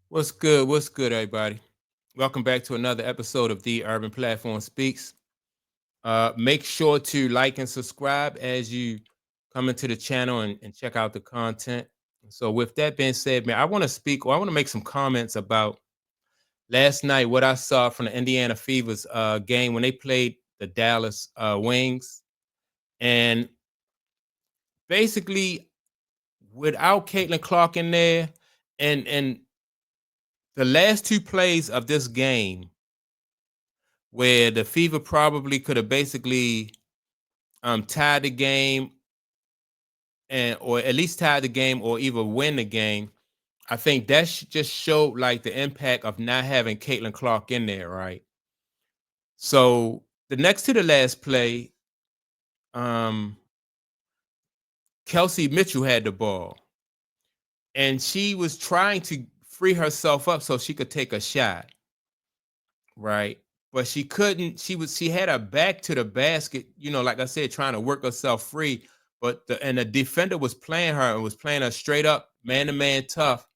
What's good? What's good, everybody? Welcome back to another episode of The Urban Platform Speaks. Make sure to like and subscribe as you come into the channel and check out the content. So, with that being said, man, I want to speak or I want to make some comments about last night, what I saw from the Indiana Fevers game when they played the Dallas Wings. And basically, without Caitlin Clark in there, and the last two plays of this game, where the Fever probably could have basically tied the game and or at least tied the game or even win the game. I think that just showed like the impact of not having Caitlin Clark in there, right? So the next to the last play, um, Kelsey Mitchell had the ball, and she was trying to free herself up so she could take a shot, right? But she couldn't. She had her back to the basket, like I said, trying to work herself free. But the defender was playing her and was playing her straight up, man to man tough.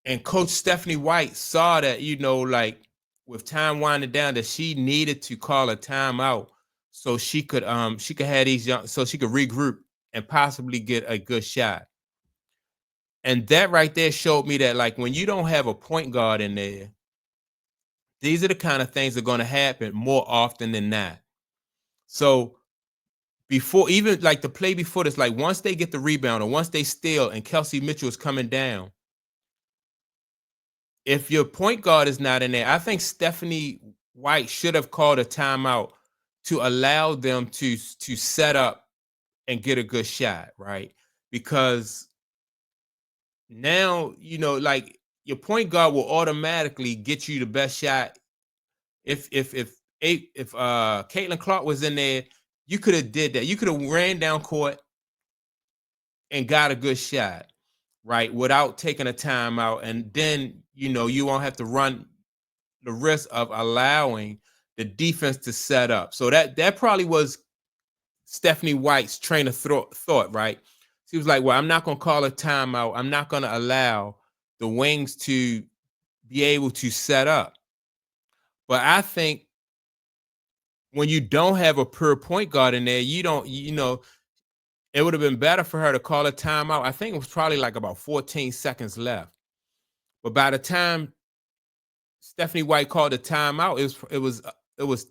And Coach Stephanie White saw that, like with time winding down, that she needed to call a timeout so she could have these young so she could regroup and possibly get a good shot. And that right there showed me that like when you don't have a point guard in there, these are the kind of things that are going to happen more often than not. So before even like the play before this, like once they get the rebound or once they steal and Kelsey Mitchell is coming down, if your point guard is not in there, I think Stephanie White should have called a timeout to allow them to set up and get a good shot, right? Because now, like your point guard will automatically get you the best shot. If Caitlin Clark was in there, you could have did that. You could have ran down court and got a good shot, right? Without taking a timeout. And then, you won't have to run the risk of allowing the defense to set up. So that probably was Stephanie White's train of thought, right? She was like, well, I'm not going to call a timeout. I'm not going to allow the Wings to be able to set up. But I think when you don't have a pure point guard in there, it would have been better for her to call a timeout. I think it was probably like about 14 seconds left. But by the time Stephanie White called a timeout, it was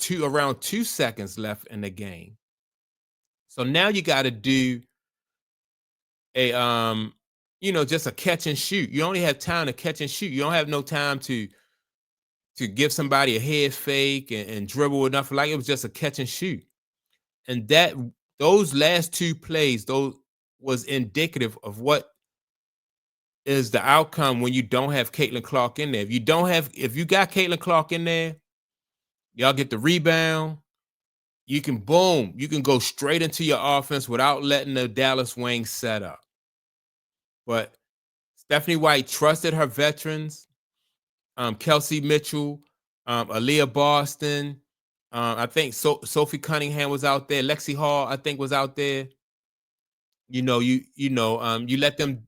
around 2 seconds left in the game. So now you got to do a just a catch and shoot. You only have time to catch and shoot. You don't have no time to give somebody a head fake and dribble enough. Like it was just a catch and shoot. And those last two plays, those was indicative of what is the outcome when you don't have Caitlin Clark in there. If you got Caitlin Clark in there, y'all get the rebound. You can go straight into your offense without letting the Dallas Wings set up. But Stephanie White trusted her veterans, Kelsey Mitchell, Aaliyah Boston. I think Sophie Cunningham was out there. Lexi Hall, I think, was out there. You let them,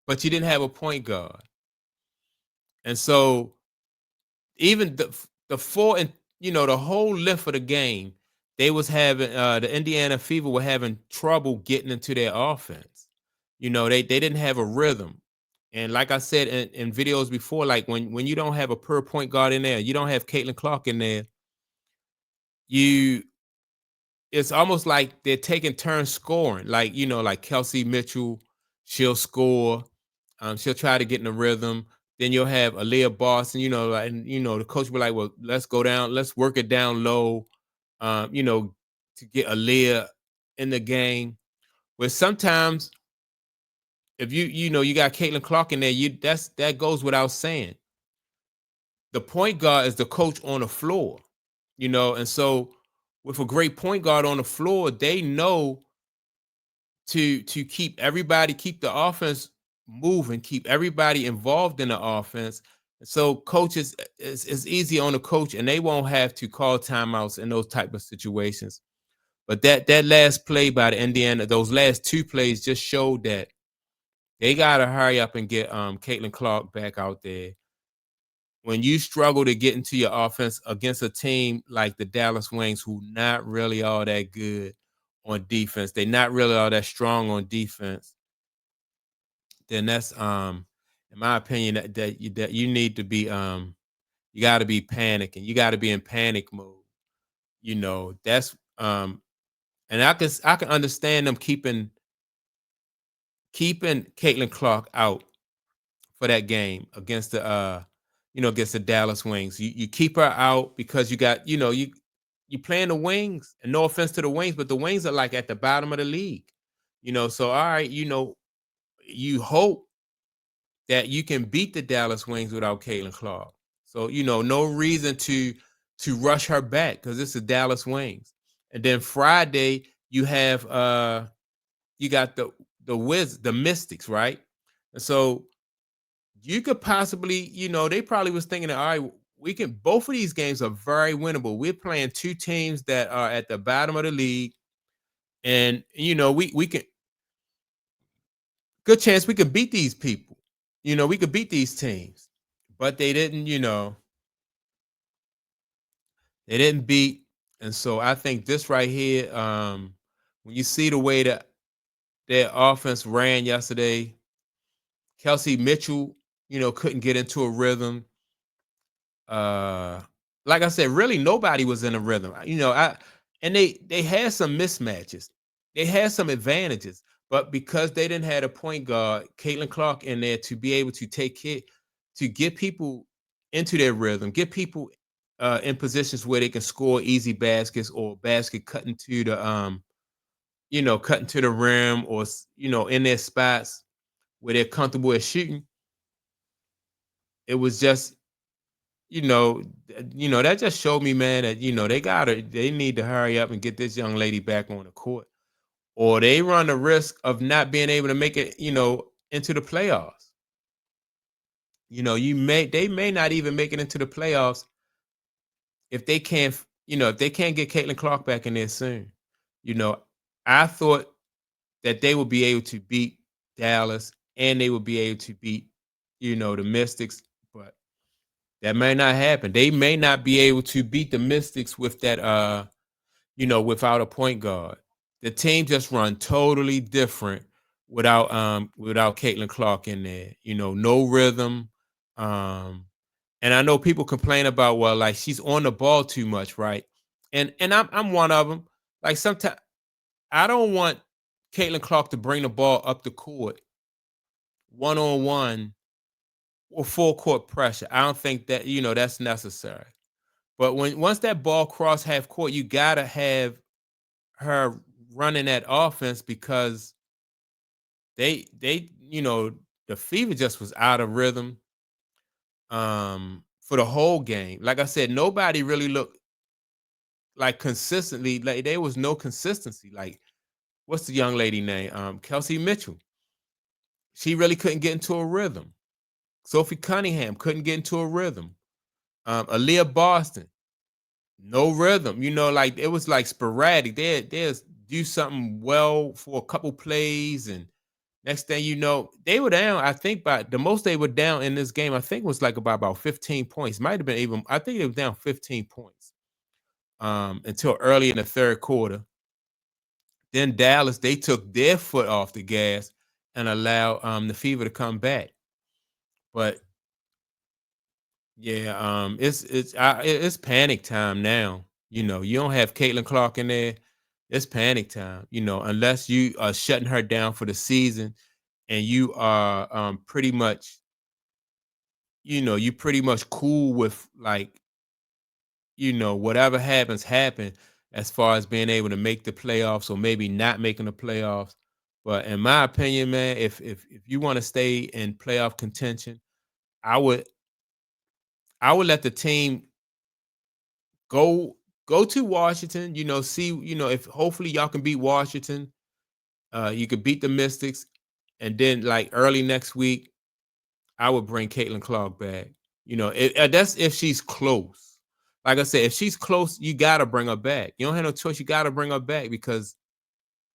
but you didn't have a point guard, and so even the four and the whole lift of the game, they was having the Indiana Fever were having trouble getting into their offense. They didn't have a rhythm. And like I said in videos before, like when you don't have a per point guard in there, you don't have Caitlin Clark in there, it's almost like they're taking turns scoring. Like, like Kelsey Mitchell, she'll score, she'll try to get in the rhythm. Then you'll have Aaliyah Boston, the coach will be like, well, let's work it down low, to get Aaliyah in the game. Where sometimes if you got Caitlin Clark in there, that goes without saying. The point guard is the coach on the floor, and so with a great point guard on the floor, they know to keep the offense moving, keep everybody involved in the offense. So coaches, it's easy on the coach, and they won't have to call timeouts in those type of situations. But that last play by the Indiana, those last two plays just showed that They gotta hurry up and get Caitlin Clark back out there. When you struggle to get into your offense against a team like the Dallas Wings, who not really all that good on defense, they're not really all that strong on defense, then that's in my opinion that you need to be you got to be panicking. You got to be in panic mode. You know, that's and I can understand them keeping Caitlin Clark out for that game against the against the Dallas Wings. You keep her out because you got, you playing the Wings, and no offense to the Wings, but the Wings are like at the bottom of the league. So all right, you hope that you can beat the Dallas Wings without Caitlin Clark. So, no reason to rush her back because it's the Dallas Wings. And then Friday, you have you got the Mystics, right? And so you could possibly, they probably was thinking that, all right, we can, both of these games are very winnable. We're playing two teams that are at the bottom of the league. And we can, good chance we could beat these people. We could beat these teams. But they didn't, they didn't beat. And so I think this right here, when you see the way that their offense ran yesterday, Kelsey Mitchell, couldn't get into a rhythm. Like I said, really nobody was in a rhythm. And they had some mismatches. They had some advantages, but because they didn't have a point guard, Caitlin Clark, in there to be able to take it, to get people into their rhythm, get people in positions where they can score easy baskets or basket cutting to the cutting to the rim, or in their spots where they're comfortable at shooting. It was just, that just showed me, man, that they need to hurry up and get this young lady back on the court, or they run the risk of not being able to make it, into the playoffs. They may not even make it into the playoffs if they can't, if they can't get Caitlin Clark back in there soon. I thought that they would be able to beat Dallas and they would be able to beat, the Mystics, but that may not happen. They may not be able to beat the Mystics with that, without a point guard. The team just run totally different without Caitlin Clark in there. No rhythm. And I know people complain about, well, like, she's on the ball too much, right? And I'm one of them. Like, sometimes I don't want Caitlin Clark to bring the ball up the court one on one or full court pressure. I don't think that that's necessary. But once that ball cross half court, you gotta have her running that offense, because they the Fever just was out of rhythm for the whole game. Like I said, nobody really looked like consistently, like there was no consistency. Like, what's the young lady name? Kelsey Mitchell. She really couldn't get into a rhythm. Sophie Cunningham couldn't get into a rhythm. Aaliyah Boston, no rhythm. Like, it was like sporadic. They'll do something well for a couple plays, and next thing you know, they were down. I think by the most they were down in this game, I think was like about 15 points. Might have been even. I think they were down 15 points until early in the third quarter. Then Dallas, they took their foot off the gas and allowed the Fever to come back. But yeah, it's panic time now. You don't have Caitlin Clark in there. It's panic time. Unless you are shutting her down for the season, and you are pretty much, you pretty much cool with, like, whatever happen as far as being able to make the playoffs or maybe not making the playoffs. But in my opinion, man, if you want to stay in playoff contention, I would let the team go to Washington, see, if hopefully y'all can beat Washington. You could beat the Mystics, and then, like, early next week, I would bring Caitlin Clark back. That's if she's close. Like I said, if she's close, you gotta bring her back. You don't have no choice. You gotta bring her back, because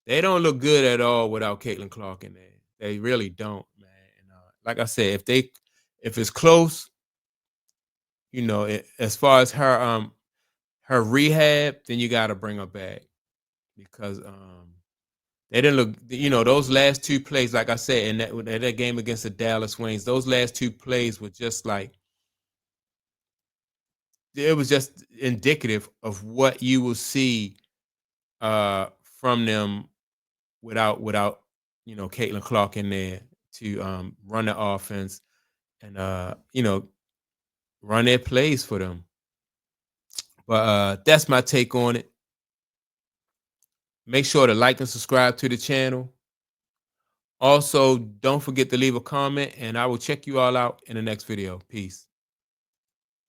they don't look good at all without Caitlin Clark in there. They really don't, like I said, if it's close, as far as her rehab, then you got to bring her back because they didn't look. Those last two plays, like I said, in that game against the Dallas Wings, those last two plays were just like it was just indicative of what you will see from them without Caitlin Clark in there to run the offense and run their plays for them. But that's my take on it. Make sure to like and subscribe to the channel. Also, don't forget to leave a comment, and I will check you all out in the next video. Peace.